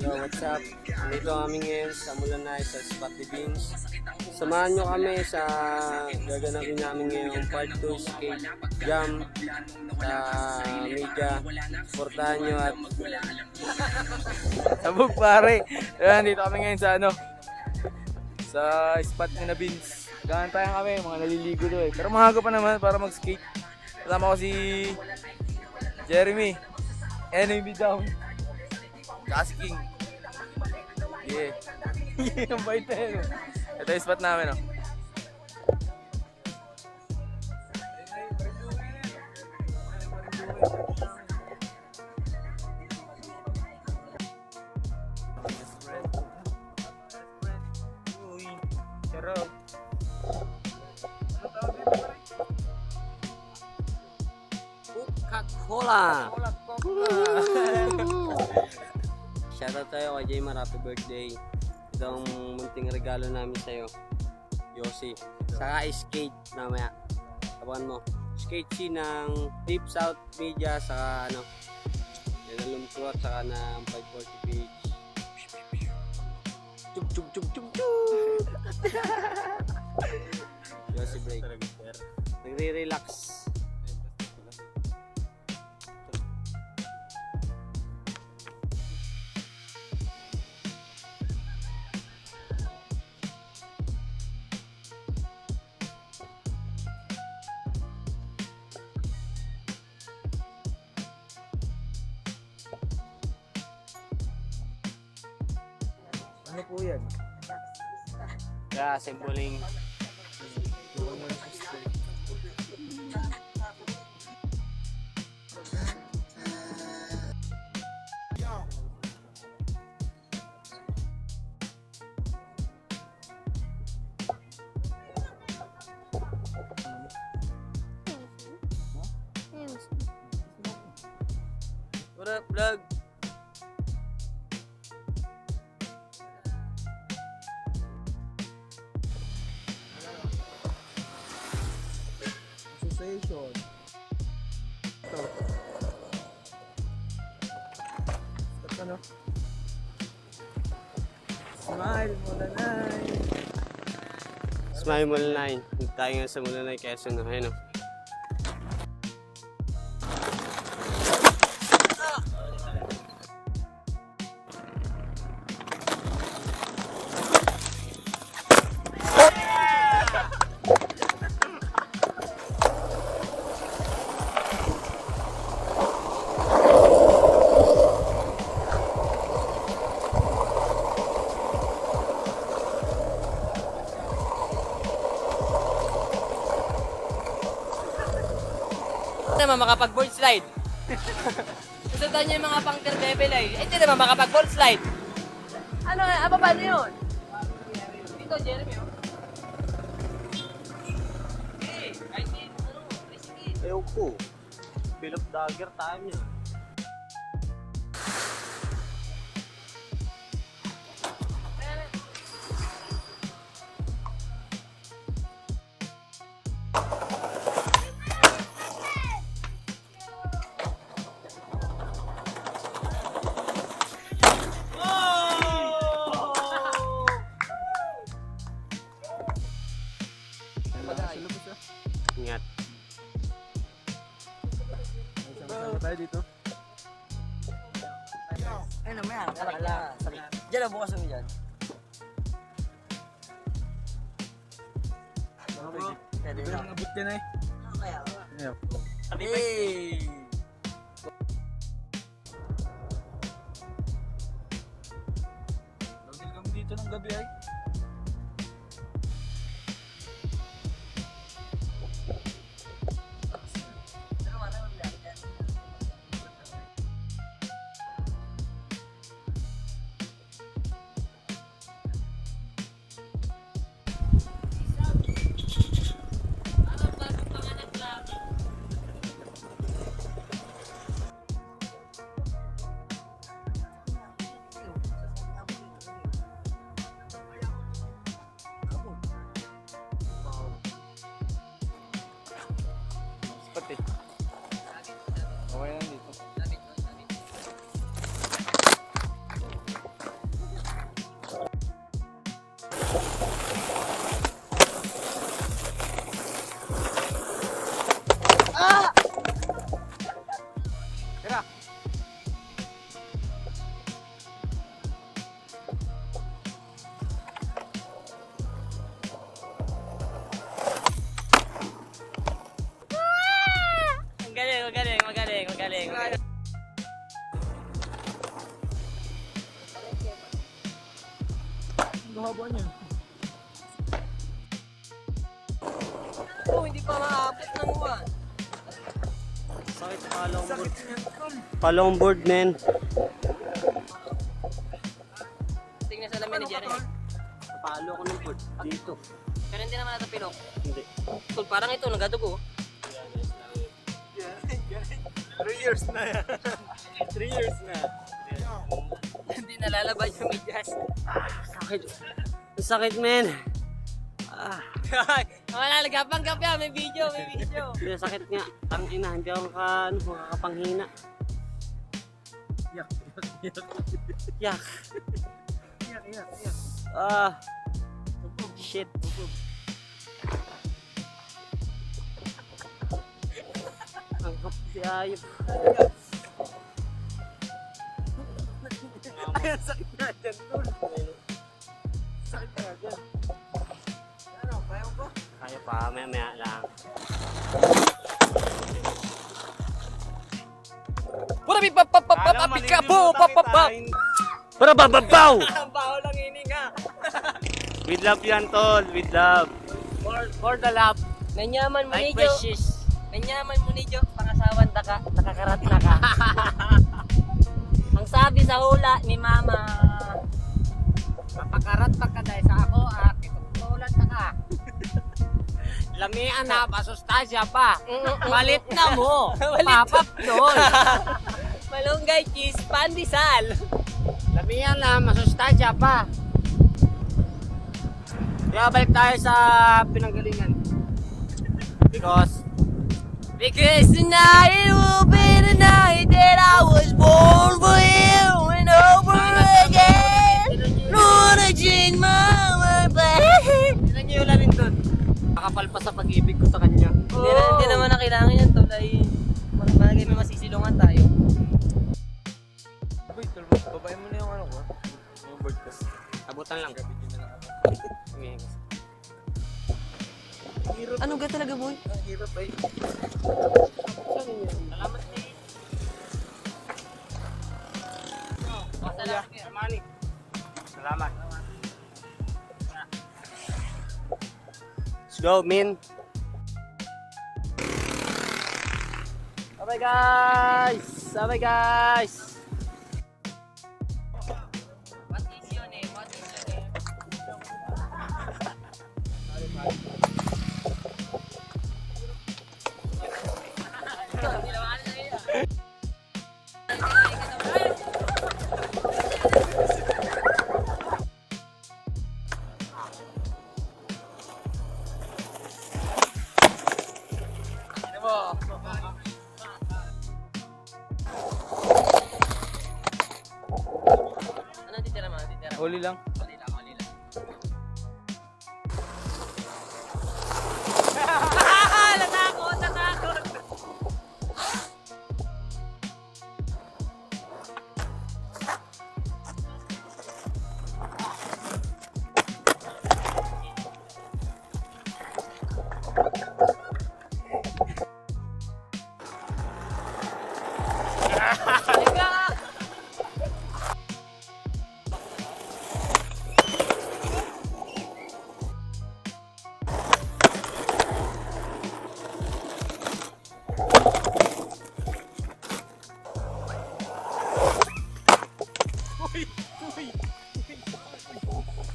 So what's up? Dito kami ngayon sa Mulanay sa Spot the Beans. Samahan nyo kami sa gaganapin namin ngayong part 2 skate jam sa media. Supportahan nyo at Sabog pare. Ayan, dito kami ngayon sa sa spot ni na Beans. Gagantayan kami, mga naliligo doon eh. Pero mahaga pa naman para mag-skate. Kasama ko si Jeremy, Enemy Down, King. Yeah. Ang bait na yun. Ito yung spot namin Charot. Coca-Cola! Shoutout tayo kay Jaymar, happy birthday. Ito ang munting regalo namin sa'yo, Yossi. Saka skate namaya. Tabakan mo. Skate C ng Deep South Media, saka Nalumtuat, saka ng 540 page. Chub chub chub chub chub! Yossi break. Nagre-relax. Ano po yan? Kaya simboling what up, vlog? Association. Ito. Ito ano? Smile Mulanay. Smile Mulanay. Tayo nga sa Mulanay, Quezon. Ayun o. naman makapag-board slide. Gusto daw niya yung mga pangter level ay. Hindi naman makapag-board slide. Ano nga? Paano yun? Dito, Jeremy, oh. Hey, I need, risky. Ayaw ko. Bill of dagger tayo niya. Ingat. Sama-sama tayo dito. Ay naman yan. Sabi. Diyan na bukas mo dyan. Pwede na. Abot ka na eh. Kaya. Hey! Lagil kami dito ng gabi ay. Pati. Okay lang dito. haba niya. Oh, hindi pa maabot ng one. Sakit sa longboard. Pa-longboard, men. Tingnan sa lamin ni Jeremy. Napalo ko ng board. Dito. Pero hindi naman natin pinok. Hindi. Tol, parang ito, nagadugo. 3 years na yan. 3 years na. Hindi nalalabas yung medyas. Sakit. Ang sakit, men. Wala, nagkapang-kap yan. May video, may video. Hindi, sakit nga. Ang ina, hindi ako makakapanghina. Yak. Yak. Yak. Shit. Ang hapdi ayop. Ay, ang sakit nga dyan, tol. Sakit nga dyan. Ano, kaya mo ba? Kaya pa, maya lang. Pura pipapapapapikapo, papapap. Para bababaw! Ang baho lang hininga. With love yan, tol. With love. For the love. Nanyaman mo ni Like Jo. precious. Nanyaman mo ni Jo. Pangasawan ta ka. Nakakarat na ka. Ang sabi sa hula ni Mama. Mapakarat pa ka dahil sa ako. Kitutulad na ka. Lamian na, pasustansya pa. Palit na mo. Papap doon. Malunggay cheese, pandesal. Lamian na, masustansya pa. Kaya balik tayo sa pinanggalingan. Because tonight will be the night that I was born for you and over again. Wanna change my mind. ilan niyo ulamin doon? Makapal pa sa pag-ibig ko sa kanya. Hindi naman na kailangan yan, tol. Ay, bagay may masisilungan tayo. Uy, tol, babayin mo na yung ano ko. Yung board kasi. Abutan lang. Gabigyan na lang ako. Okay. Hirap. Ano ga talaga, boy? Ang hirap ay. Salamat din. Salamat. Salamat. Let's go, Min. Bye guys. Bye guys. What is your name? What is your name? Ano titira mga titira? Huli lang. Huli lang, huli lang. Natakot, natakot.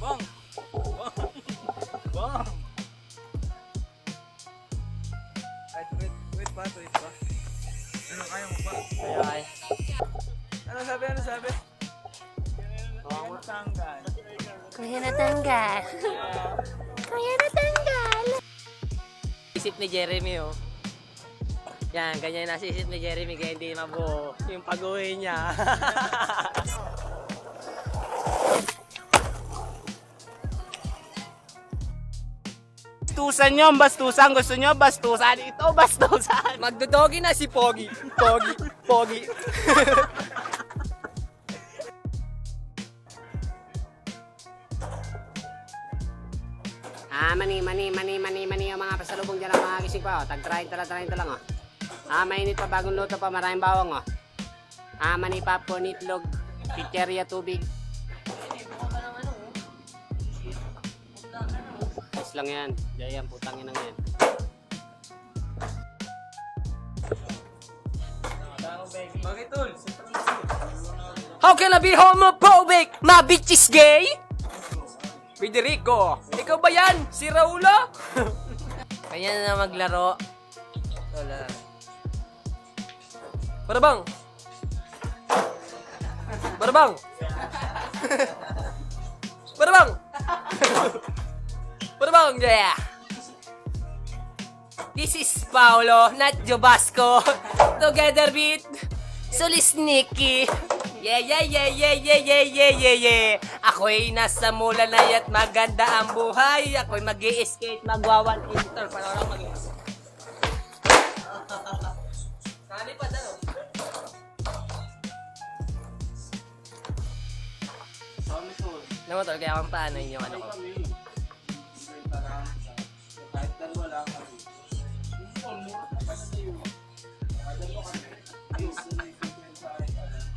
Bang! Bang! Ay, wait pa. Ano, kaya mo pa? Ay. Ano sabi? Tanggal. Kaya natanggal. Kaya natanggal. Isip ni Jeremy, oh. Yan, ganyan yung nasa isip ni Jeremy kaya hindi mabuo yung pag-uwi niya. Bastusan nyo, bastusan. Gusto nyo, bastusan. Ito, bastusan. Magdodogi na si Pogi. Pogi. Mani yung mga pasalubong dyan ang mga gising pa. Tag 30 lang, oh. Mainit pa, bagong luto pa, maraming bawang, oh. Mani popcorn, itlog, chicheria, tubig. Practice lang yan. Diyan, putangin lang yan. Bakit, tol? How can I be homophobic? My bitch is gay? Federico, ikaw ba yan? Si Raulo? Kanya na maglaro. Wala. Barabang! Barabang! Barabang! Barabang, yeah! This is Paolo, not Jobasco. Together with Solisniki. Yeah, yeah, yeah, yeah, yeah, yeah, yeah, yeah, yeah. Ako'y nasa Mulanay at maganda ang buhay. Ako'y mag-i-skate, magwawan inter. Para lang mag-i-skate. Nalipad, ano? Naman tol, kaya kung paano yung ano ko.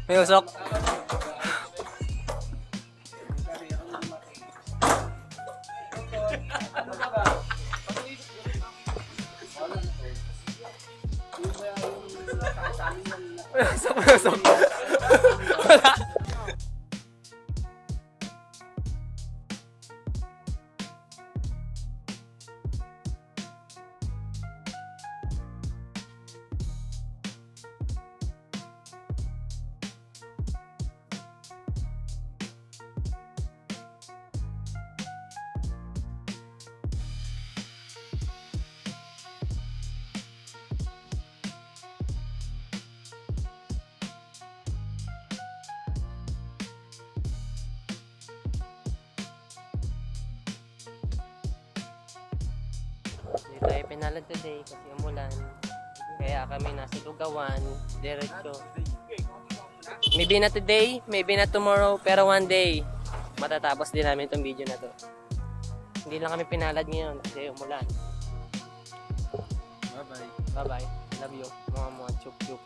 May usok. May usok. Wala. Hindi tayo pinalad today kasi umulan. Kaya kami nasa Lugawan, diretso. Maybe not today, maybe not tomorrow, pero one day, matatapos din namin itong video na to. Hindi lang kami pinalad ngayon kasi umulan. Bye-bye. Bye-bye. Love you. Mga chuk chuk.